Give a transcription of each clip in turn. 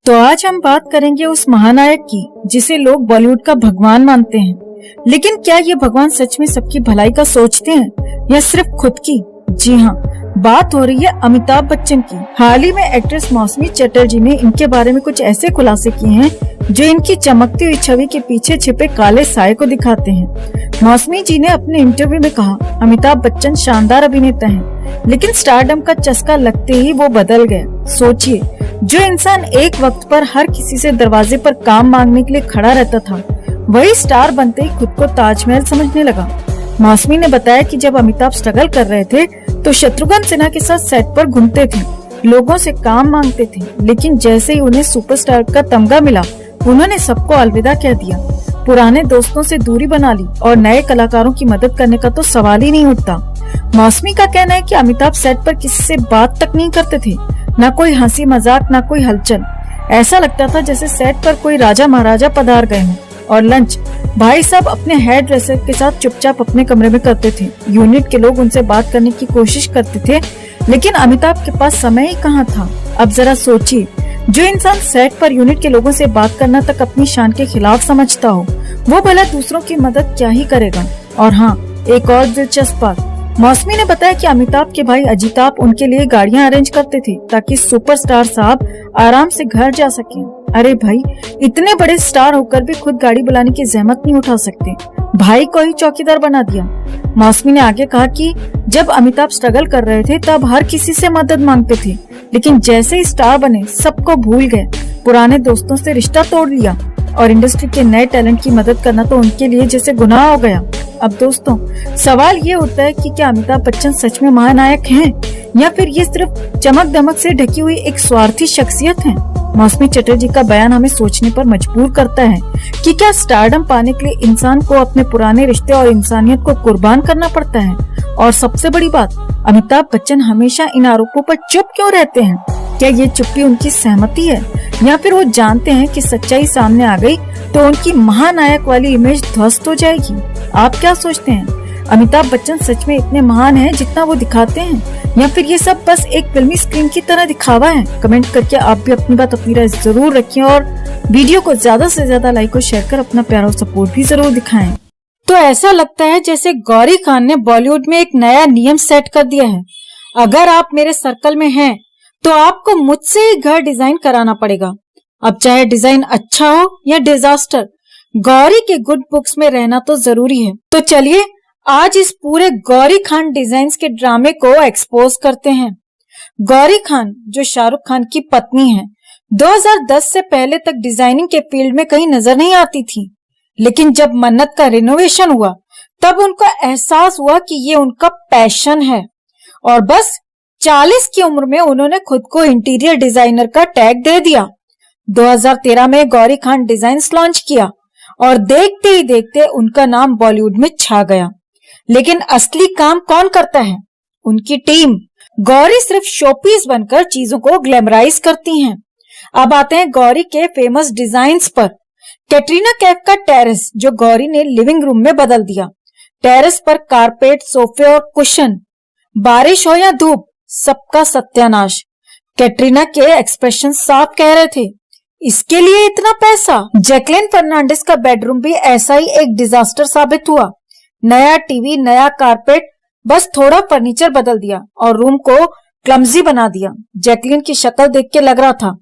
तो आज हम बात करेंगे उस महानायक की जिसे लोग बॉलीवुड का भगवान मानते हैं। लेकिन क्या ये भगवान सच में सबकी भलाई का सोचते हैं या सिर्फ खुद की? जी हाँ, बात हो रही है अमिताभ बच्चन की। हाल ही में एक्ट्रेस मौसमी चटर्जी ने इनके बारे में कुछ ऐसे खुलासे किए हैं जो इनकी चमकती हुई छवि के पीछे छिपे काले साए को दिखाते हैं। मौसमी जी ने अपने इंटरव्यू में कहा, अमिताभ बच्चन शानदार अभिनेता हैं, लेकिन स्टारडम का चस्का लगते ही वो बदल गए। सोचिए, जो इंसान एक वक्त पर हर किसी से दरवाजे पर काम मांगने के लिए खड़ा रहता था, वही स्टार बनते ही खुद को ताजमहल समझने लगा। मौसमी ने बताया कि जब अमिताभ स्ट्रगल कर रहे थे तो शत्रुघ्न सिन्हा के साथ सेट पर घूमते थे, लोगों से काम मांगते थे, लेकिन जैसे ही उन्हें सुपरस्टार का तमगा मिला, उन्होंने सबको अलविदा कह दिया। पुराने दोस्तों से दूरी बना ली और नए कलाकारों की मदद करने का तो सवाल ही नहीं उठता। मौसमी का कहना है कि अमिताभ सेट पर किसी से बात तक नहीं करते थे, न कोई हंसी मजाक, न कोई हलचल। ऐसा लगता था जैसे सेट पर कोई राजा महाराजा पधार गए हों। और लंच भाई साहब अपने हेयर ड्रेसर के साथ चुपचाप अपने कमरे में करते थे। यूनिट के लोग उनसे बात करने की कोशिश करते थे, लेकिन अमिताभ के पास समय ही कहाँ था। अब जरा सोचिए, जो इंसान सेट पर यूनिट के लोगों से बात करना तक अपनी शान के खिलाफ समझता हो, वो भला दूसरों की मदद क्या ही करेगा। और हाँ, एक और दिलचस्प बात, मौसमी ने बताया कि अमिताभ के भाई अजिताभ उनके लिए गाड़ियां अरेंज करते थे ताकि सुपरस्टार साहब आराम से घर जा सकें। अरे भाई, इतने बड़े स्टार होकर भी खुद गाड़ी बुलाने की जहमत नहीं उठा सकते, भाई को ही चौकीदार बना दिया। मौसमी ने आगे कहा कि जब अमिताभ स्ट्रगल कर रहे थे तब हर किसी से मदद मांगते थे, लेकिन जैसे ही स्टार बने सबको भूल गए, पुराने दोस्तों से रिश्ता तोड़ लिया और इंडस्ट्री के नए टैलेंट की मदद करना तो उनके लिए जैसे गुनाह हो गया। अब दोस्तों, सवाल ये उठता है कि क्या अमिताभ बच्चन सच में महानायक हैं या फिर ये सिर्फ चमक दमक से ढकी हुई एक स्वार्थी शख्सियत है? मौसमी चटर्जी का बयान हमें सोचने पर मजबूर करता है कि क्या स्टारडम पाने के लिए इंसान को अपने पुराने रिश्ते और इंसानियत को कुर्बान करना पड़ता है? और सबसे बड़ी बात, अमिताभ बच्चन हमेशा इन आरोपों पर चुप क्यों रहते हैं? क्या ये चुप्पी उनकी सहमति है या फिर वो जानते हैं कि सच्चाई सामने आ गई तो उनकी महानायक वाली इमेज ध्वस्त हो जाएगी? आप क्या सोचते हैं? अमिताभ बच्चन सच में इतने महान हैं जितना वो दिखाते हैं, या फिर ये सब बस एक फिल्मी स्क्रीन की तरह दिखावा है? कमेंट करके आप भी अपनी बात, अपनी राय जरूर रखें और वीडियो को ज्यादा से ज्यादा लाइक और शेयर कर अपना प्यार और सपोर्ट भी जरूर दिखाएं। तो ऐसा लगता है जैसे गौरी खान ने बॉलीवुड में एक नया नियम सेट कर दिया है। अगर आप मेरे सर्कल में हैं, तो आपको मुझसे ही घर डिजाइन कराना पड़ेगा। अब चाहे डिजाइन अच्छा हो या डिजास्टर, गौरी के गुड बुक्स में रहना तो जरूरी है। तो चलिए आज इस पूरे गौरी खान डिजाइन्स के ड्रामे को एक्सपोज करते हैं। गौरी खान, जो शाहरुख खान की पत्नी है, 2010 से पहले तक डिजाइनिंग के फील्ड में कहीं नजर नहीं आती थी, लेकिन जब मन्नत का रिनोवेशन हुआ तब उनका एहसास हुआ कि ये उनका पैशन है और बस 40 की उम्र में उन्होंने खुद को इंटीरियर डिजाइनर का टैग दे दिया। 2013 में गौरी खान डिजाइन्स लॉन्च किया और देखते ही देखते उनका नाम बॉलीवुड में छा गया। लेकिन असली काम कौन करता है? उनकी टीम। गौरी सिर्फ शोपीस बनकर चीजों को ग्लैमराइज करती हैं। अब आते हैं गौरी के फेमस डिजाइन्स पर। कैटरीना कैफ का टेरेस, जो गौरी ने लिविंग रूम में बदल दिया। टेरेस पर कारपेट, सोफे और कुशन, बारिश हो या धूप, सबका सत्यानाश। कैटरीना के एक्सप्रेशन साफ कह रहे थे, इसके लिए इतना पैसा। जैकलिन फर्नांडिस का बेडरूम भी ऐसा ही एक डिजास्टर साबित हुआ। नया टीवी, नया कारपेट, बस थोड़ा फर्नीचर बदल दिया और रूम को क्लमजी बना दिया। जैकलिन की शक्ल देख के लग रहा था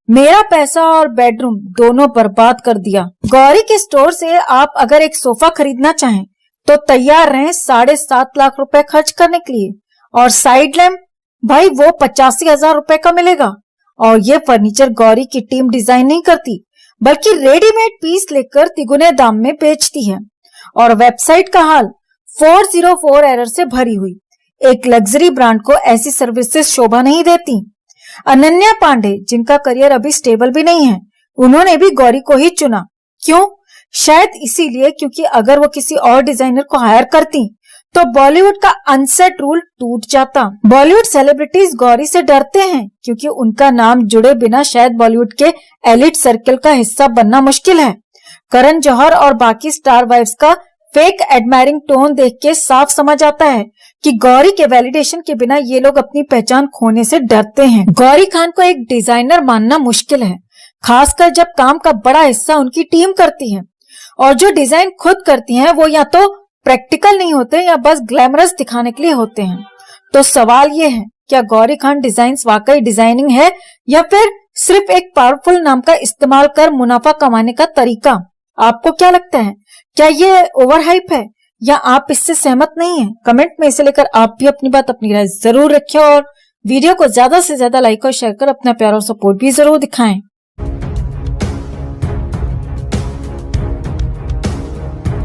मेरा पैसा और बेडरूम दोनों बर्बाद कर दिया। गौरी के स्टोर से आप अगर एक सोफा खरीदना चाहें तो तैयार रहें 7.5 लाख रुपए खर्च करने के लिए। और साइड लैम्प, भाई वो 85,000 रुपए का मिलेगा। और ये फर्नीचर गौरी की टीम डिजाइन नहीं करती, बल्कि रेडीमेड पीस लेकर तिगुने दाम में बेचती है। और वेबसाइट का हाल 404 एरर से भरी हुई। एक लग्जरी ब्रांड को ऐसी सर्विसेज शोभा नहीं देती। अनन्या पांडे, जिनका करियर अभी स्टेबल भी नहीं है, उन्होंने भी गौरी को ही चुना। क्यों? शायद इसीलिए क्योंकि अगर वो किसी और डिजाइनर को हायर करती तो बॉलीवुड का अनसेट रूल टूट जाता। बॉलीवुड सेलिब्रिटीज गौरी से डरते हैं क्योंकि उनका नाम जुड़े बिना शायद बॉलीवुड के एलिट सर्कल का हिस्सा बनना मुश्किल है। करण जौहर और बाकी स्टार वाइफ्स का फेक एडमायरिंग टोन देख के साफ समझ आता है कि गौरी के वैलिडेशन के बिना ये लोग अपनी पहचान खोने से डरते हैं। गौरी खान को एक डिजाइनर मानना मुश्किल है, खासकर जब काम का बड़ा हिस्सा उनकी टीम करती है और जो डिजाइन खुद करती हैं वो या तो प्रैक्टिकल नहीं होते या बस ग्लैमरस दिखाने के लिए होते हैं। तो सवाल ये है, क्या गौरी खान डिजाइन्स वाकई डिजाइनिंग है या फिर सिर्फ एक पावरफुल नाम का इस्तेमाल कर मुनाफा कमाने का तरीका? आपको क्या लगता है, क्या ये ओवरहाइप है या आप इससे सहमत नहीं हैं? कमेंट में इसे लेकर आप भी अपनी बात, अपनी राय जरूर रखें और वीडियो को ज्यादा से ज्यादा लाइक और शेयर कर अपना प्यार और सपोर्ट भी जरूर दिखाएं।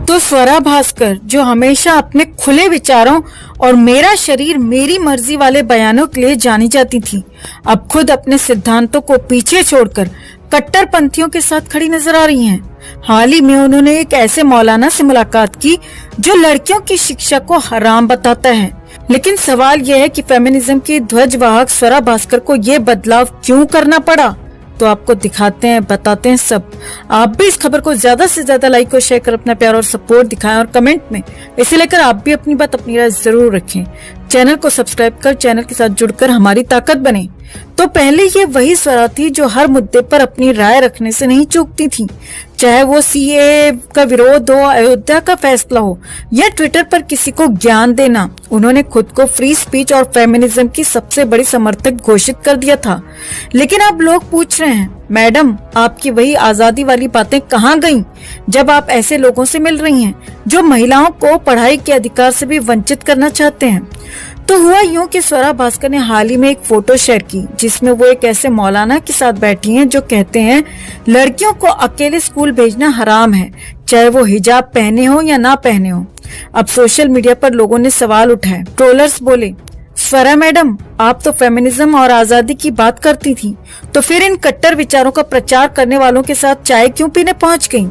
तो स्वरा भास्कर, जो हमेशा अपने खुले विचारों और मेरा शरीर मेरी मर्जी वाले बयानों के लिए जानी जाती थी, अब खुद अपने सिद्धांतों को पीछे छोड़कर कट्टरपंथियों के साथ खड़ी नजर आ रही हैं। हाल ही में उन्होंने एक ऐसे मौलाना से मुलाकात की जो लड़कियों की शिक्षा को हराम बताता है। लेकिन सवाल यह है कि फेमिनिज्म की ध्वजवाहक स्वरा भास्कर को ये बदलाव क्यों करना पड़ा? तो आपको दिखाते हैं, बताते हैं सब। आप भी इस खबर को ज्यादा से ज्यादा लाइक और शेयर कर अपना प्यार और सपोर्ट दिखाएं और कमेंट में इसे लेकर आप भी अपनी बात, अपनी राय जरूर रखें। चैनल को सब्सक्राइब कर चैनल के साथ जुड़कर हमारी ताकत बने। तो पहले ये वही स्वरा थी जो हर मुद्दे पर अपनी राय रखने से नहीं चूकती थी, चाहे वो सीएए का विरोध हो, अयोध्या का फैसला हो या ट्विटर पर किसी को ज्ञान देना। उन्होंने खुद को फ्री स्पीच और फेमिनिज्म की सबसे बड़ी समर्थक घोषित कर दिया था। लेकिन अब लोग पूछ रहे हैं, मैडम आपकी वही आजादी वाली बातें कहाँ गईं, जब आप ऐसे लोगों से मिल रही हैं जो महिलाओं को पढ़ाई के अधिकार से भी वंचित करना चाहते हैं? तो हुआ यूं कि स्वरा भास्कर ने हाल ही में एक फोटो शेयर की जिसमें वो एक ऐसे मौलाना के साथ बैठी हैं जो कहते हैं लड़कियों को अकेले स्कूल भेजना हराम है, चाहे वो हिजाब पहने हो या ना पहने हो। अब सोशल मीडिया पर लोगों ने सवाल उठाए। ट्रोलर्स बोले, स्वरा मैडम आप तो फेमिनिज्म और आजादी की बात करती थी, तो फिर इन कट्टर विचारों का प्रचार करने वालों के साथ चाय क्यों पीने पहुंच गईं?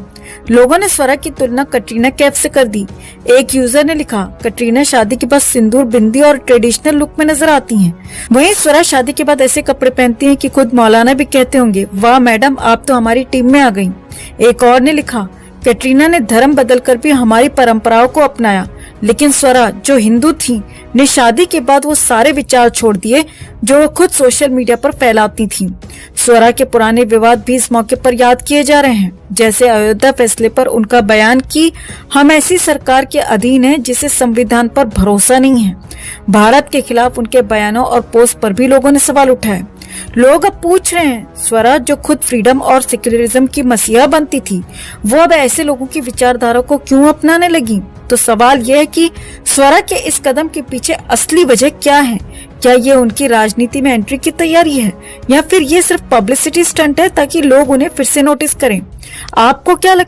लोगों ने स्वरा की तुलना कटरीना कैफ से कर दी। एक यूजर ने लिखा, कटरीना शादी के बाद सिंदूर, बिंदी और ट्रेडिशनल लुक में नजर आती हैं, वहीं स्वरा शादी के बाद ऐसे कपड़े पहनती हैं कि खुद मौलाना भी कहते होंगे, वाह मैडम आप तो हमारी टीम में आ गईं। एक और ने लिखा, कटरीना ने धर्म बदलकर भी हमारी परंपराओं को अपनाया, लेकिन स्वरा जो हिंदू थी ने शादी के बाद वो सारे विचार छोड़ दिए जो वो खुद सोशल मीडिया पर फैलाती थी। स्वरा के पुराने विवाद भी इस मौके पर याद किए जा रहे हैं, जैसे अयोध्या फैसले पर उनका बयान कि हम ऐसी सरकार के अधीन हैं जिसे संविधान पर भरोसा नहीं है। भारत के खिलाफ उनके बयानों और पोस्ट पर भी लोगों ने सवाल उठाए। लोग अब पूछ रहे हैं, स्वरा जो खुद फ्रीडम और सेक्युलरिज्म की मसीहा बनती थी, वो अब ऐसे लोगों की विचारधारा को क्यों अपनाने लगी? तो सवाल यह है कि स्वरा के इस कदम के पीछे असली वजह क्या है? क्या ये उनकी राजनीति में एंट्री की तैयारी है या फिर ये सिर्फ पब्लिसिटी स्टंट है ताकि लोग उन्हें फिर से नोटिस करें? आपको क्या लगता है?